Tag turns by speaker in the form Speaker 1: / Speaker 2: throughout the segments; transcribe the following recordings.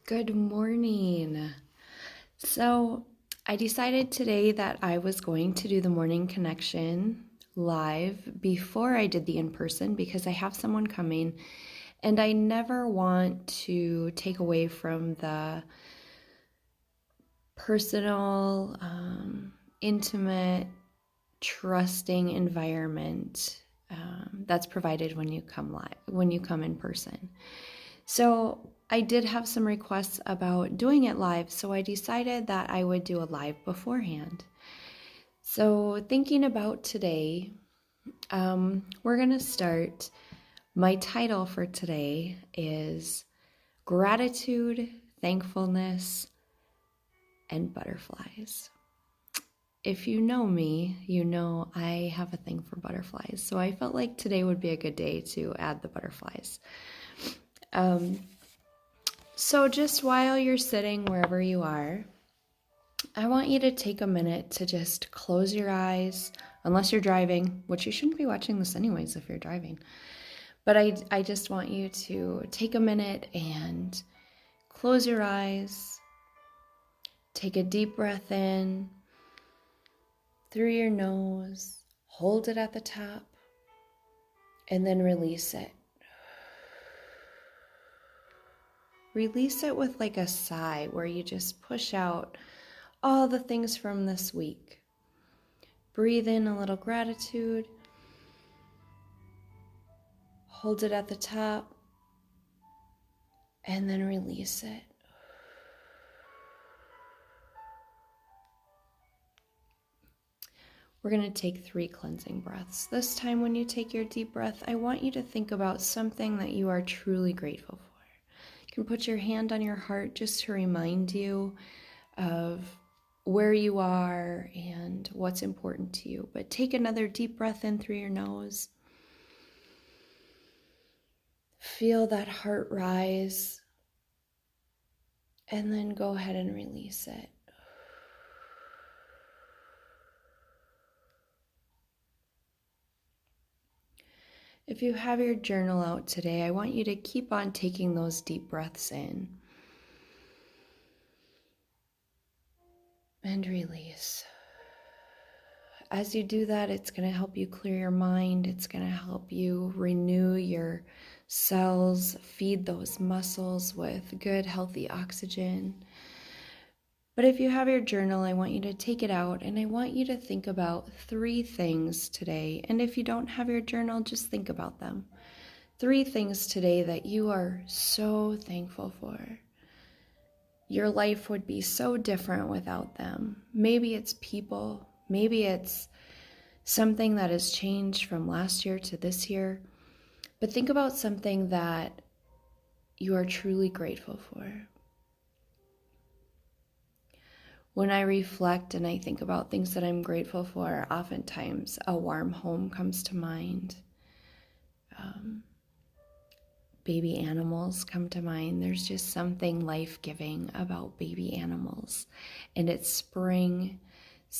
Speaker 1: Good morning. So I decided today that I was going to do the morning connection live before I did the in-person because I have someone coming and I never want to take away from the personal, intimate, trusting environment that's provided when you come live, when you come in person. So I did have some requests about doing it live, so I decided that I would do a live beforehand. So thinking about today, we're going to start. My title for today is Gratitude, Thankfulness, and Butterflies. If you know me, you know I have a thing for butterflies, so I felt like today would be a good day to add the butterflies. So just while you're sitting wherever you are, I want you to take a minute to just close your eyes, unless you're driving, which you shouldn't be watching this anyways if you're driving. But I just want you to take a minute and close your eyes, take a deep breath in through your nose, hold it at the top, and then release it. Release it with like a sigh where you just push out all the things from this week. Breathe in a little gratitude. Hold it at the top. And then release it. We're going to take 3 cleansing breaths. This time when you take your deep breath, I want you to think about something that you are truly grateful for. You can put your hand on your heart just to remind you of where you are and what's important to you. But take another deep breath in through your nose. Feel that heart rise. And then go ahead and release it. If you have your journal out today, I want you to keep on taking those deep breaths in. And release. As you do that, it's going to help you clear your mind. It's going to help you renew your cells, feed those muscles with good, healthy oxygen. But if you have your journal, I want you to take it out and I want you to think about 3 things today. And if you don't have your journal, just think about them. 3 things today that you are so thankful for. Your life would be so different without them. Maybe it's people, maybe it's something that has changed from last year to this year. But think about something that you are truly grateful for. When I reflect and I think about things that I'm grateful for, oftentimes a warm home comes to mind. Baby animals come to mind. There's just something life-giving about baby animals. And it's spring,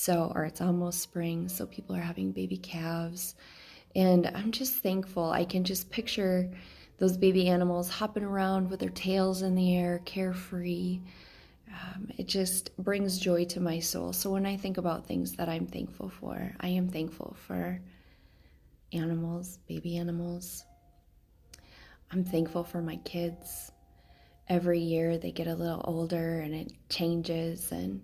Speaker 1: or it's almost spring, so people are having baby calves. And I'm just thankful. I can just picture those baby animals hopping around with their tails in the air, carefree. It just brings joy to my soul. So when I think about things that I'm thankful for, I am thankful for animals, baby animals. I'm thankful for my kids. Every year they get a little older and it changes, and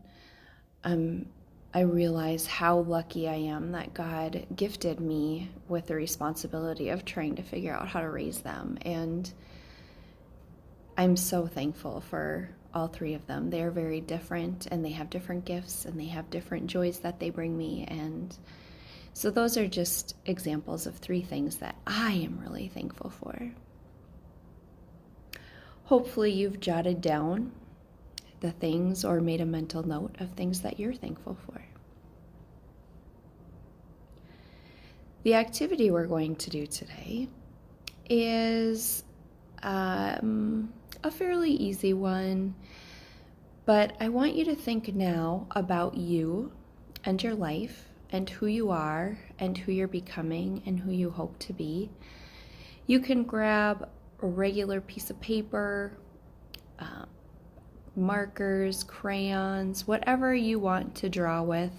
Speaker 1: I realize how lucky I am that God gifted me with the responsibility of trying to figure out how to raise them. And I'm so thankful for all 3 of them. They are very different and they have different gifts and they have different joys that they bring me. And so those are just examples of 3 things that I am really thankful for. Hopefully you've jotted down the things or made a mental note of things that you're thankful for. The activity we're going to do today is a fairly easy one, but I want you to think now about you and your life and who you are and who you're becoming and who you hope to be. You can grab a regular piece of paper, markers, crayons, whatever you want to draw with.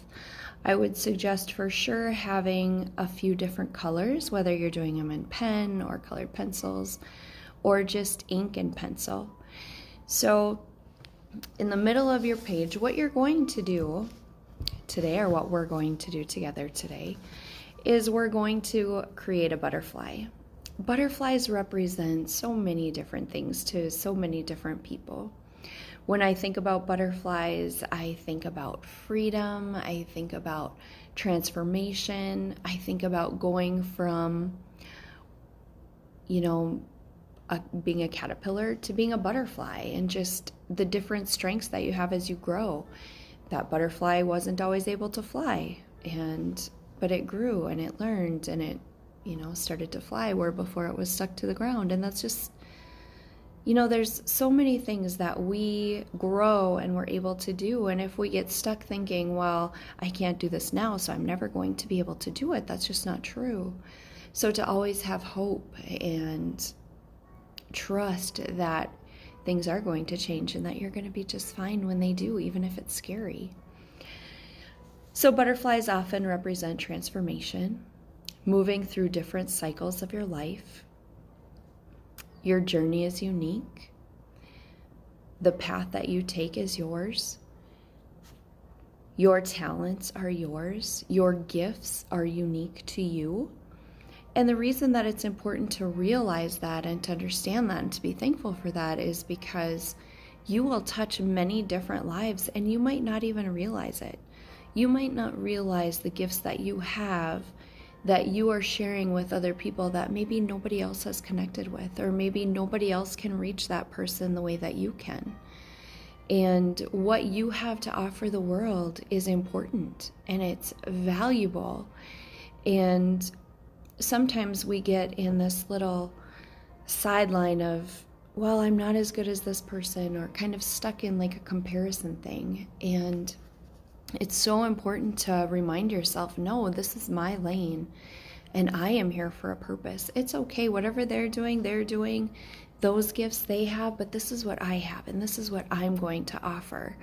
Speaker 1: I would suggest for sure having a few different colors, whether you're doing them in pen or colored pencils or just ink and pencil. So in the middle of your page, what you're going to do today, or what we're going to do together today, is we're going to create a butterfly. Butterflies represent so many different things to so many different people. When I think about butterflies, I think about freedom, I think about transformation, I think about going from, being a caterpillar to being a butterfly, and just the different strengths that you have as you grow. That butterfly wasn't always able to fly, but it grew and it learned and it, started to fly where before it was stuck to the ground. And that's just, there's so many things that we grow and we're able to do. And if we get stuck thinking, well, I can't do this now, so I'm never going to be able to do it, that's just not true. So to always have hope and trust that things are going to change and that you're going to be just fine when they do, even if it's scary. So butterflies often represent transformation, moving through different cycles of your life. Your journey is unique. The path that you take is yours. Your talents are yours. Your gifts are unique to you. And the reason that it's important to realize that and to understand that and to be thankful for that is because you will touch many different lives and you might not even realize it. You might not realize the gifts that you have that you are sharing with other people that maybe nobody else has connected with, or maybe nobody else can reach that person the way that you can. And what you have to offer the world is important and it's valuable. And sometimes we get in this little sideline of, well, I'm not as good as this person, or kind of stuck in like a comparison thing. And it's so important to remind yourself, no, this is my lane and I am here for a purpose. It's okay, whatever they're doing, those gifts they have, but this is what I have and this is what I'm going to offer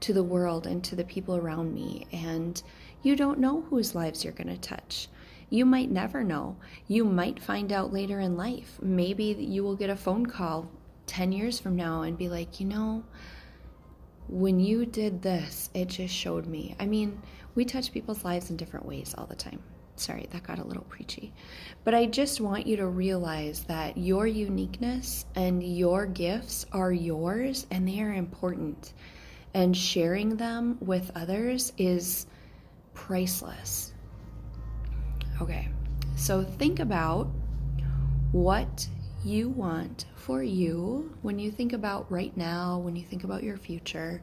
Speaker 1: to the world and to the people around me. And you don't know whose lives you're going to touch. You might never know. You might find out later in life. Maybe you will get a phone call 10 years from now and be like, when you did this, it just showed me. I mean, we touch people's lives in different ways all the time. Sorry, that got a little preachy. But I just want you to realize that your uniqueness and your gifts are yours and they are important. And sharing them with others is priceless. Okay, so think about what you want for you when you think about right now, when you think about your future.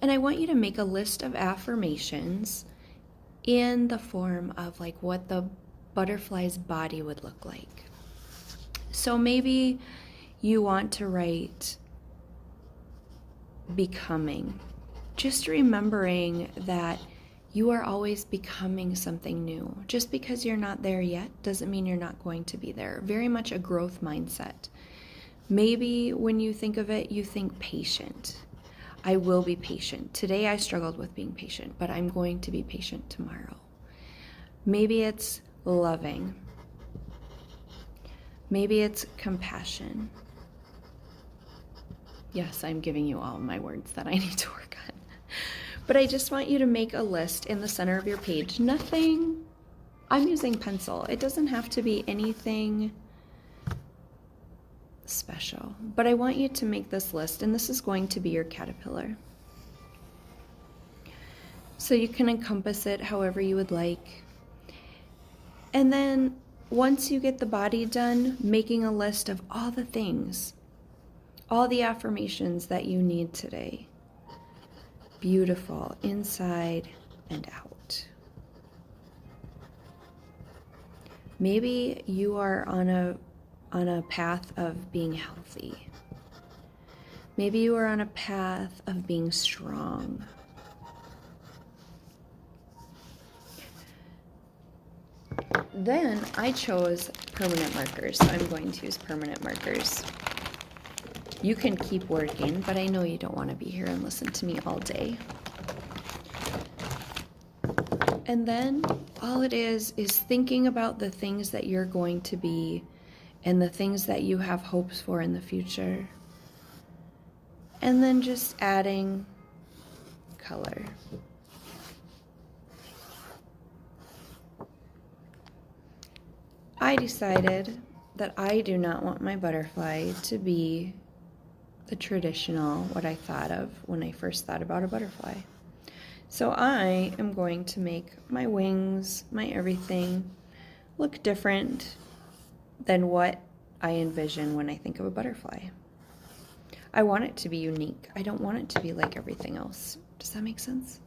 Speaker 1: And I want you to make a list of affirmations in the form of like what the butterfly's body would look like. So maybe you want to write becoming, just remembering that you are always becoming something new. Just because you're not there yet doesn't mean you're not going to be there. Very much a growth mindset. Maybe when you think of it, you think patient. I will be patient. Today I struggled with being patient, but I'm going to be patient tomorrow. Maybe it's loving. Maybe it's compassion. Yes, I'm giving you all my words that I need to work on. But I just want you to make a list in the center of your page. Nothing, I'm using pencil. It doesn't have to be anything special. But I want you to make this list, and this is going to be your caterpillar. So you can encompass it however you would like. And then once you get the body done, making a list of all the things, all the affirmations that you need today. Beautiful inside and out. Maybe you are on a path of being healthy. Maybe you are on a path of being strong. Then I chose permanent markers, so I'm going to use permanent markers. You can keep working, but I know you don't want to be here and listen to me all day. And then all it is thinking about the things that you're going to be and the things that you have hopes for in the future. And then just adding color. I decided that I do not want my butterfly to be the traditional, what I thought of when I first thought about a butterfly. So I am going to make my wings, my everything, look different than what I envision when I think of a butterfly. I want it to be unique. I don't want it to be like everything else. Does that make sense?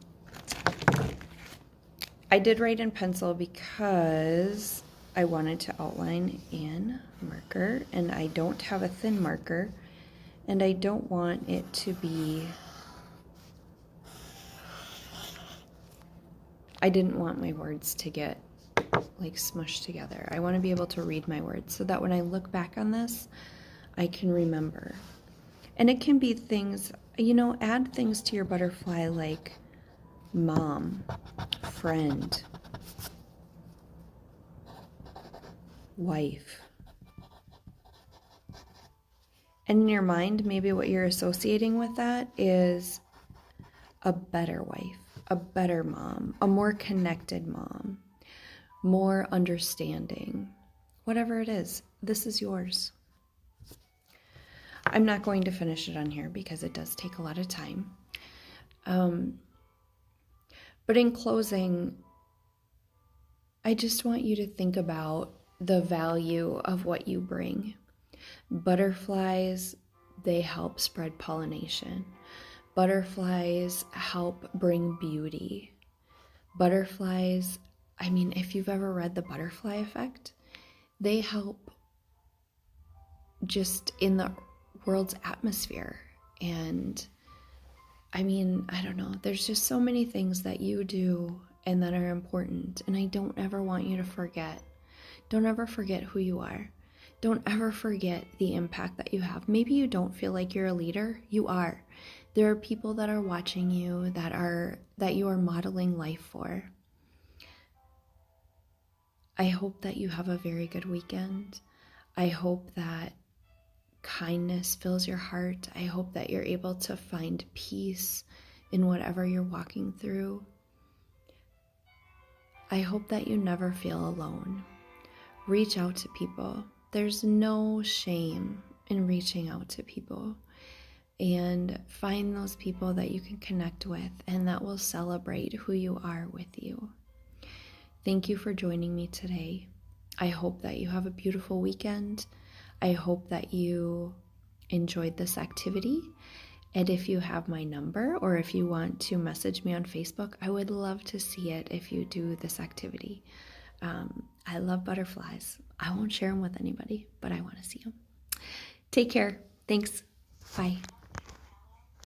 Speaker 1: I did write in pencil because I wanted to outline in marker, and I don't have a thin marker, and I don't want it to be, I didn't want my words to get like smushed together. I want to be able to read my words so that when I look back on this, I can remember. And it can be things, you know, add things to your butterfly like mom, friend, wife. And in your mind, maybe what you're associating with that is a better wife, a better mom, a more connected mom, more understanding. Whatever it is, this is yours. I'm not going to finish it on here because it does take a lot of time. But in closing, I just want you to think about the value of what you bring. Butterflies, they help spread pollination. Butterflies help bring beauty. Butterflies, I mean, if you've ever read The Butterfly Effect, they help just in the world's atmosphere. And I mean, I don't know, there's just so many things that you do and that are important. And I don't ever want you to forget. Don't ever forget who you are. Don't ever forget the impact that you have. Maybe you don't feel like you're a leader. You are. There are people that are watching you that you are modeling life for. I hope that you have a very good weekend. I hope that kindness fills your heart. I hope that you're able to find peace in whatever you're walking through. I hope that you never feel alone. Reach out to people. There's no shame in reaching out to people, and find those people that you can connect with and that will celebrate who you are with you. Thank you for joining me today. I hope that you have a beautiful weekend. I hope that you enjoyed this activity. And if you have my number or if you want to message me on Facebook, I would love to see it if you do this activity. I love butterflies. I won't share them with anybody, but I want to see them. Take care. Thanks. Bye.